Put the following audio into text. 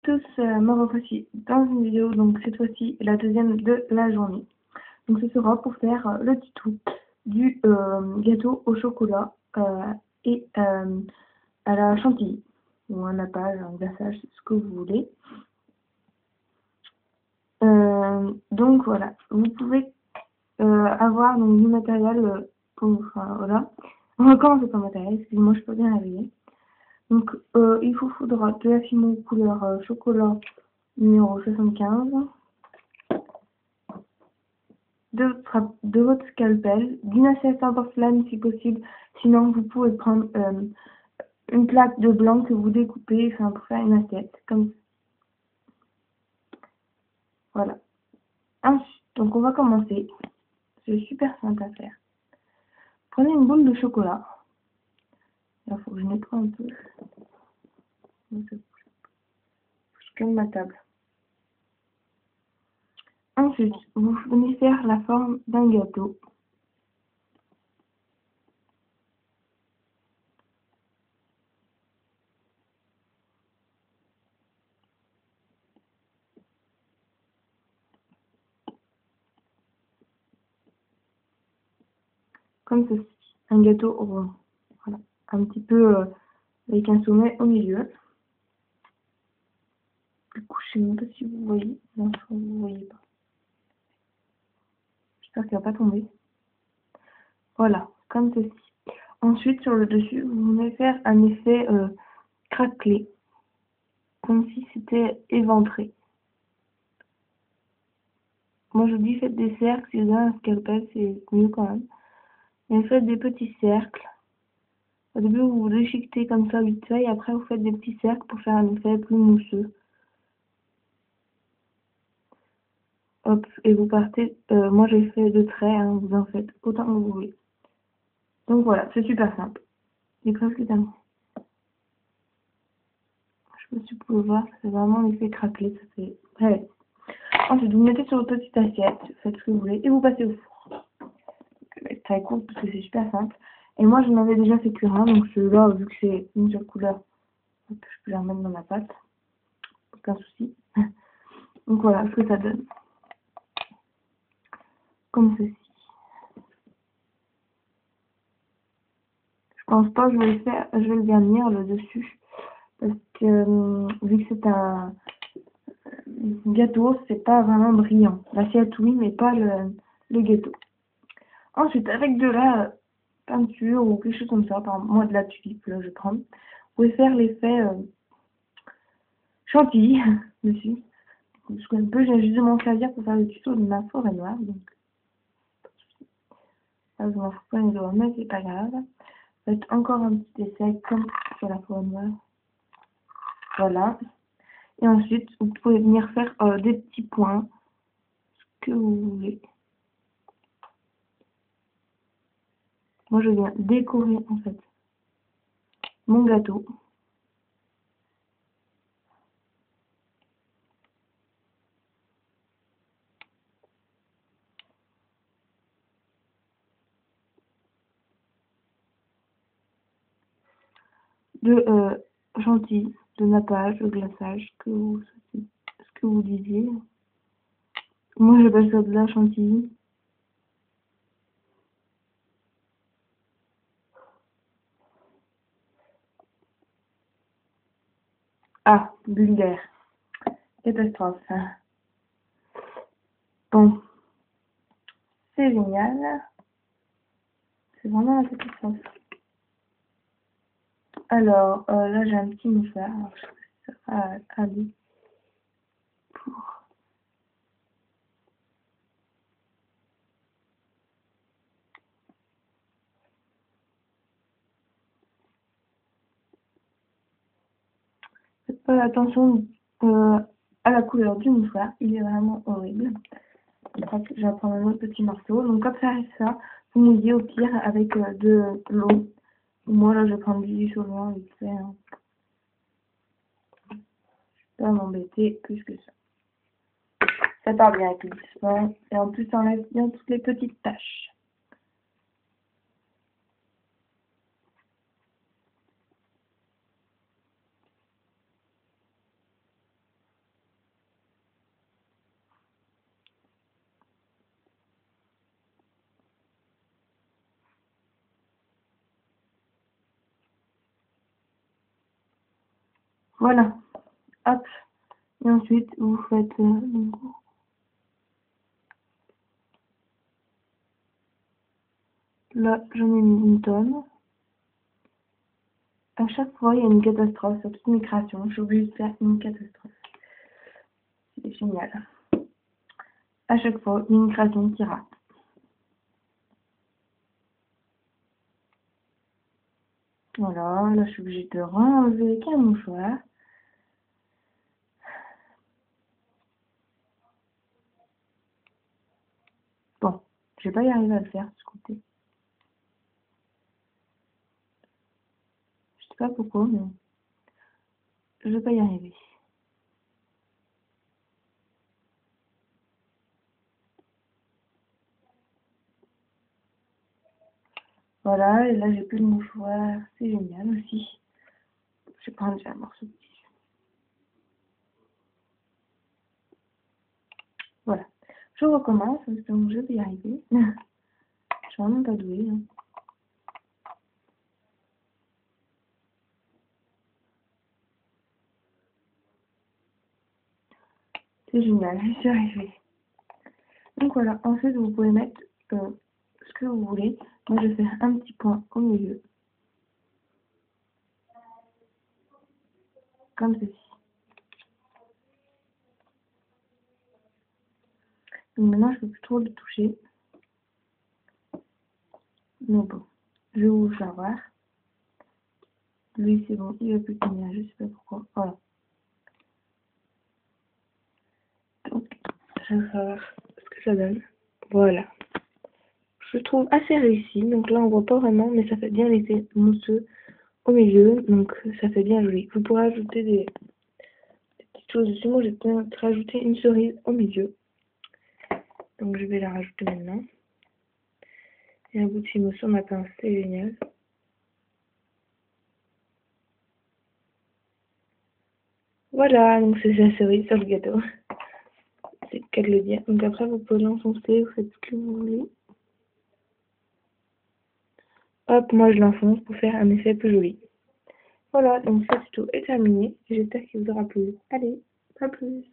tous, me revoici dans une vidéo, donc cette fois-ci la deuxième de la journée. Donc ce sera pour faire le tuto du gâteau au chocolat et à la chantilly, ou un nappage, un glaçage, ce que vous voulez. Donc voilà, vous pouvez avoir donc, du matériel voilà. On va commencer par le matériel, excusez-moi, je peux bien réveiller. Donc il vous faudra de la fimo couleur chocolat numéro 75, de votre scalpel, d'une assiette en porcelaine si possible, sinon vous pouvez prendre une plaque de blanc que vous découpez pour faire une assiette, comme ça. Voilà. Ensuite, donc on va commencer, c'est super simple à faire. Prenez une boule de chocolat, il faut que je nettoie un peu, je calme ma table. Ensuite, vous venez faire la forme d'un gâteau. Comme ceci, un gâteau rond. Voilà, un petit peu avec un sommet au milieu. Du coup, je ne sais même pas si vous voyez. Non, je crois que vous ne voyez pas. J'espère qu'il ne va pas tomber. Voilà, comme ceci. Ensuite, sur le dessus, vous venez faire un effet craquelé, comme si c'était éventré. Moi, je vous dis, faites des cercles. Si vous avez un scalpel, c'est mieux quand même. Mais faites des petits cercles. Au début, vous vous déchiquetez comme ça vite fait, et après, vous faites des petits cercles pour faire un effet plus mousseux. Hop, et vous partez. Moi, j'ai fait 2 traits, hein, vous en faites autant que vous voulez. Donc voilà, c'est super simple. Il est presque terminé. Je sais pas si vous pouvez voir, c'est vraiment l'effet craquelé, ça fait très. Ensuite, vous mettez sur votre petite assiette, faites ce que vous voulez, et vous passez au four. C'est très court parce que c'est super simple. Et moi, je m'avais déjà fait cuire un, donc celui-là, vu que c'est une seule couleur, je peux la remettre dans ma pâte. Aucun souci. Donc voilà ce que ça donne. Comme ceci. Je pense pas que je vais le faire, je vais le garnir le dessus. Parce que vu que c'est un gâteau, c'est pas vraiment brillant. L'assiette, oui, mais pas le gâteau. Ensuite, avec de la peinture ou quelque chose comme ça, par exemple, moi de la tulipe, là, je prends. Vous pouvez faire l'effet chantilly dessus. Parce que j'ai juste de m'en servir pour faire le tuto de ma forêt noire. Donc, là, je m'en fous pas les doigts, mais c'est pas grave. Faites encore un petit essai comme sur la forêt noire. Voilà. Et ensuite, vous pouvez venir faire des petits points, ce que vous voulez. Moi, je viens décorer en fait mon gâteau. De chantilly, de nappage, de glaçage, ce que vous disiez. Moi, j'appelle ça de la chantilly. Ah, vulgaire. Catastrophe. Bon, c'est génial. C'est vraiment la catastrophe. Alors, là, j'ai un petit mouchoir. Alors, je sais pas si ça va aller pour... Faites pas attention à la couleur du mouchoir. Il est vraiment horrible. Je vais prendre un autre petit morceau. Donc, comme ça reste ça, vous mouillez au pire avec de l'eau. Moi, là, je vais prendre du solvant vite fait. Hein. Je vais pas m'embêter plus que ça. Ça part bien avec le glissement. Et en plus, ça enlève bien toutes les petites taches. Voilà. Hop. Et ensuite, vous faites là, j'en ai mis une tonne. À chaque fois, il y a une catastrophe sur toutes mes créations. Je suis obligée de faire une catastrophe. C'est génial. À chaque fois, il y a une création qui rate. Voilà, là, je suis obligée de renlever avec un mouchoir. Bon, je vais pas y arriver à le faire de ce côté. Je sais pas pourquoi, mais je vais pas y arriver. Voilà, et là j'ai plus de mouchoir, c'est génial aussi. Je vais prendre déjà un morceau de tissu. Voilà, je recommence, donc je vais y arriver. Je suis vraiment pas douée. Hein. C'est génial, j'y suis arrivée. Donc voilà, ensuite vous pouvez mettre ce que vous voulez. Moi je vais faire un petit point au milieu. Comme ceci. Donc maintenant je peux plus trop le toucher. Mais bon, je vais vous faire voir. Lui c'est bon, il va plus tenir, je sais pas pourquoi. Voilà. Donc, je vais voir ce que ça donne. Voilà. Je trouve assez réussi. Donc là, on voit pas vraiment, mais ça fait bien l'effet mousseux au milieu. Donc ça fait bien joli. Vous pourrez ajouter des petites choses dessus. Moi, j'ai peut-être rajouté une cerise au milieu. Donc je vais la rajouter maintenant. Et un bout de mousseux sur ma pince, c'est génial. Voilà, donc c'est la cerise sur le gâteau. C'est le cas de le dire. Donc après, vous pouvez l'enfoncer, vous faites ce que vous voulez. Hop, moi je l'enfonce pour faire un effet plus joli. Voilà, donc ce tuto est terminé. J'espère qu'il vous aura plu. Allez, à plus.